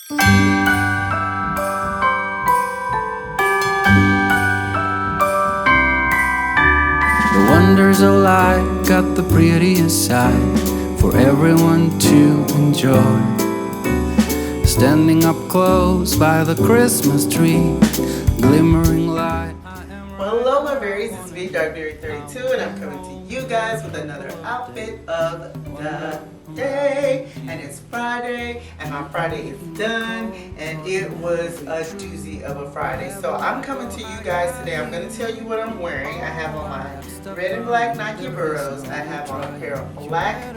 The wonders of life got the prettiest side for everyone to enjoy. Standing up close by the Christmas tree, glimmering light. Well, hello my berries, it's me, Darkberry32, and I'm coming to you guys with another outfit of the day. And it's Friday, and my Friday is done, and it was a doozy of a Friday. So I'm coming to you guys today. I'm going to tell you what I'm wearing. I have on my red and black Nike Burrows. I have on a pair of black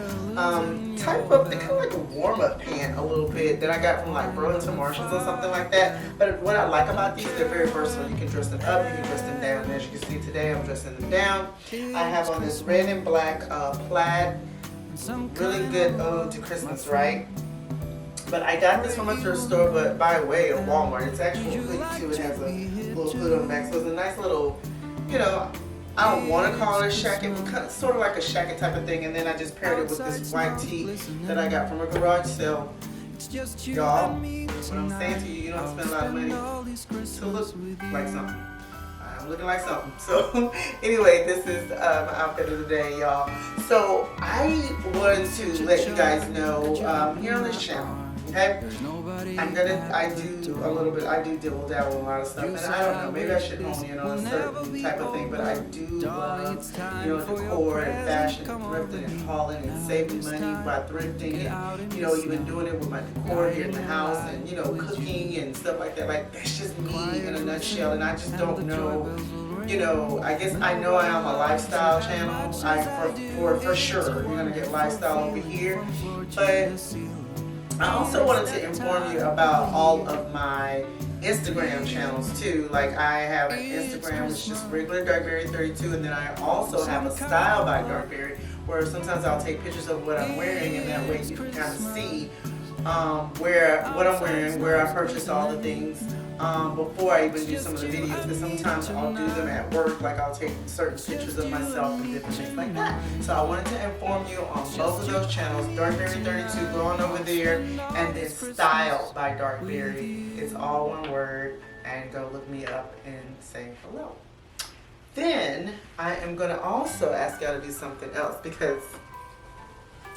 type of, they're kind of like a warm-up pant a little bit that I got from like Burlington Marshalls or something like that. But what I like about these, they're very versatile. You can dress them up, you can dress them down. And as you can see today, I'm dressing them down. I have on this red and black plaid, really good ode to Christmas, right? But I got this from a thrift store, but by way of Walmart. It's actually hoodie too. It has a little hood on the back, so it's a nice little, you know, I don't want to call it a shacket, but kind of, sort of like a shacket type of thing. And then I just paired it with this white tee that I got from a garage sale. Y'all, what I'm saying to you, you don't spend a lot of money to look like something. I'm looking like something. So anyway, this is my outfit of the day, y'all. So I wanted to let you guys know here on this channel, okay, I do dibble dabble a lot of stuff, and I don't know, maybe I should hone in on a certain type of thing, but I do love, you know, decor and fashion and thrifting and hauling and saving money by thrifting, and, you know, even doing it with my decor here in the house, and, you know, cooking and stuff like that. Like, that's just me in a nutshell, and I just don't know, you know, I guess I know I am a lifestyle channel. For sure, you're gonna get lifestyle over here, but I also wanted to inform you about all of my Instagram channels too. Like, I have an Instagram which is just regular Darkberry32, and then I also have a Style by Darkberry, where sometimes I'll take pictures of what I'm wearing, and that way you can kind of see what I'm wearing, where I purchased all the things before I even do some of the videos, because sometimes I'll do them at work, like I'll take certain pictures of myself and different things like that. So I wanted to inform you on both of those channels, Darkberry32, go on over there, and then Style by Darkberry. It's all one word, and go look me up and say hello. Then I am going to also ask y'all to do something else, because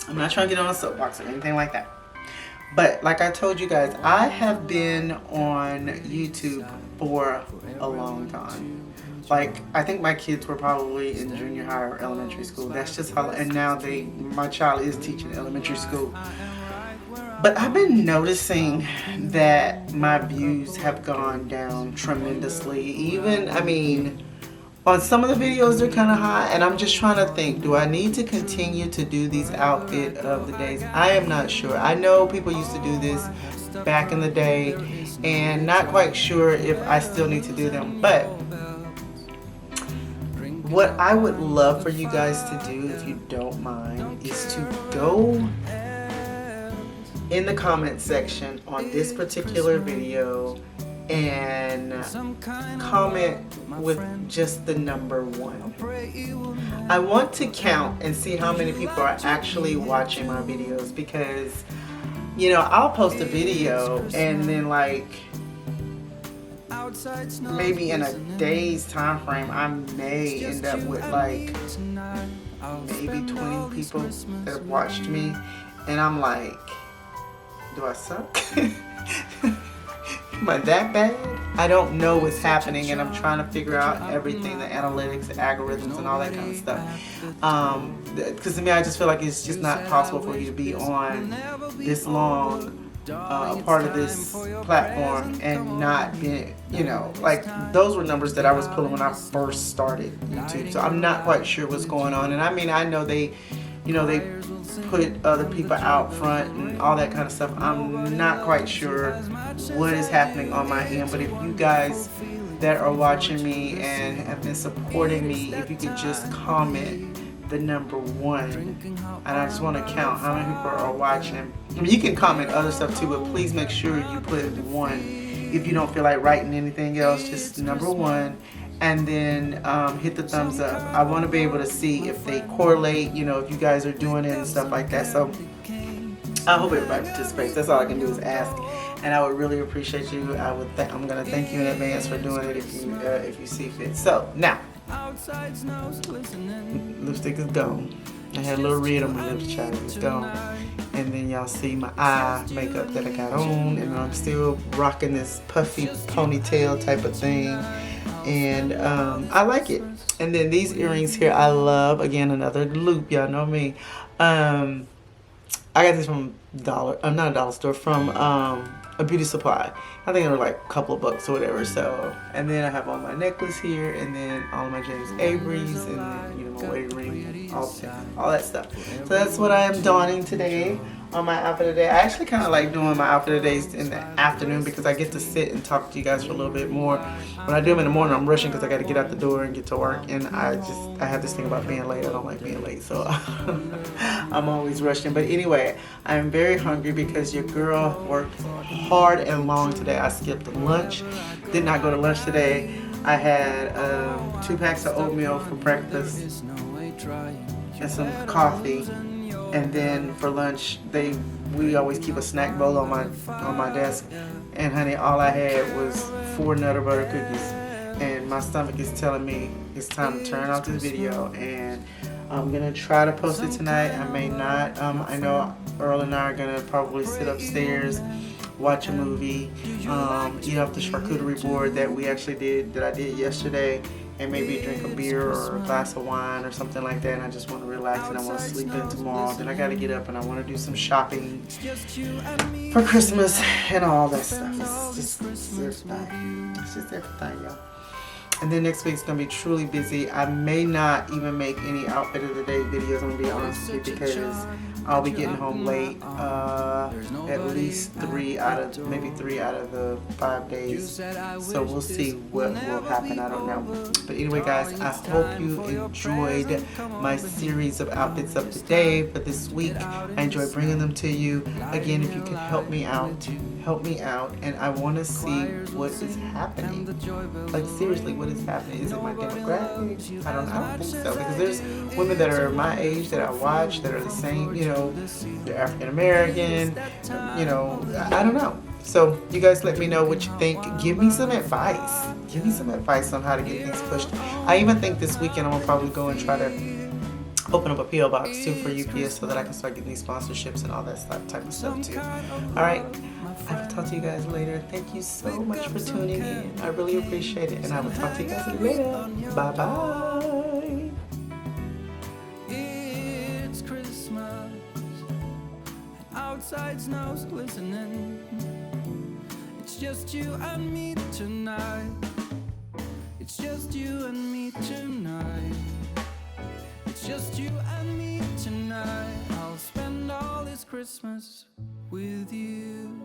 I'm not trying to get on a soapbox or anything like that. But like I told you guys, I have been on YouTube for a long time. Like, I think my kids were probably in junior high or elementary school. That's just how, and now my child is teaching elementary school. But I've been noticing that my views have gone down tremendously. Even, I mean, on some of the videos they're kind of high, and I'm just trying to think, do I need to continue to do these outfit of the days? I am not sure. I know people used to do this back in the day, and not quite sure if I still need to do them. But what I would love for you guys to do, if you don't mind, is to go in the comment section on this particular video and comment with just the number 1. I want to count and see how many people are actually watching my videos, because, you know, I'll post a video and then, like, maybe in a day's time frame I may end up with like maybe 20 people that have watched me, and I'm like, do I suck? Am I that bad? I don't know what's happening, and I'm trying to figure out everything, the analytics, the algorithms, and all that kind of stuff. Because to me, I just feel like it's just not possible for you to be on this long a part of this platform and not be, you know, like, those were numbers that I was pulling when I first started YouTube. So I'm not quite sure what's going on. And I mean, I know they, you know, they put other people out front and all that kind of stuff. I'm not quite sure what is happening on my end, but if you guys that are watching me and have been supporting me, if you could just comment the number 1, and I just want to count how many people are watching. I mean, you can comment other stuff too, but please make sure you put 1. If you don't feel like writing anything else, just number 1. And then hit the thumbs up. I want to be able to see if they correlate, you know, if you guys are doing it and stuff like that. So I hope everybody participates. That's all I can do is ask. and I would really appreciate you. I'm gonna thank you in advance for doing it if you see fit. So now, lipstick is gone. I had a little red on my lips, child. It's gone. And then y'all see my eye makeup that I got on, and I'm still rocking this puffy ponytail type of thing, and I like it. And then these earrings here I love. Again, another loop, y'all know me. I got this from not a dollar store, from a beauty supply. I think they were like a couple of bucks or whatever. So, and then I have all my necklace here, and then all of my James Avery's, and then, you know, my wedding ring, all that stuff. So that's what I am donning today on my outfit today. I actually kind of like doing my outfit today in the afternoon because I get to sit and talk to you guys for a little bit more. When I do them in the morning, I'm rushing because I got to get out the door and get to work, and I have this thing about being late. I don't like being late, so I'm always rushing. But anyway, I'm very hungry because your girl worked hard and long today. I skipped lunch, did not go to lunch today. I had 2 packs of oatmeal for breakfast and some coffee. And then for lunch, we always keep a snack bowl on my desk. And honey, all I had was 4 Nutter Butter cookies. And my stomach is telling me it's time to turn off this video. And I'm gonna try to post it tonight. I may not. I know Earl and I are gonna probably sit upstairs, watch a movie, eat off the charcuterie board that I did yesterday, and maybe drink a beer or a glass of wine or something like that. And I just want to relax, and I want to sleep in tomorrow. Then I got to get up and I want to do some shopping for Christmas and all that stuff. It's just everything. It's just everything, y'all. And then next week's gonna be truly busy. I may not even make any outfit of the day videos, I'm gonna be honest with you, because I'll be getting home late at least 3 out of the 5 days. So we'll see what will happen. I don't know. But anyway, guys, I hope you enjoyed my series of outfits of the day for this week. I enjoy bringing them to you. Again, if you could help me out. And I want to see what is happening. Like, seriously, what is happening? Is it my demographic? I don't think so, because there's women that are my age that I watch that are the same, you know, they're African American, you know, I don't know. So you guys let me know what you think. Give me some advice. Give me some advice on how to get things pushed. I even think this weekend I'm gonna probably go and try to open up a P.O. box too for UPS so that I can start getting these sponsorships and all that type of stuff too. Alright, I will talk to you guys later. Thank you so much for tuning in. I really appreciate it, and I will talk to you guys later. Bye bye. It's Christmas. Outside snow's glistening. It's just you and me tonight. It's just you and me tonight. It's just you and me tonight. I'll spend all this Christmas with you.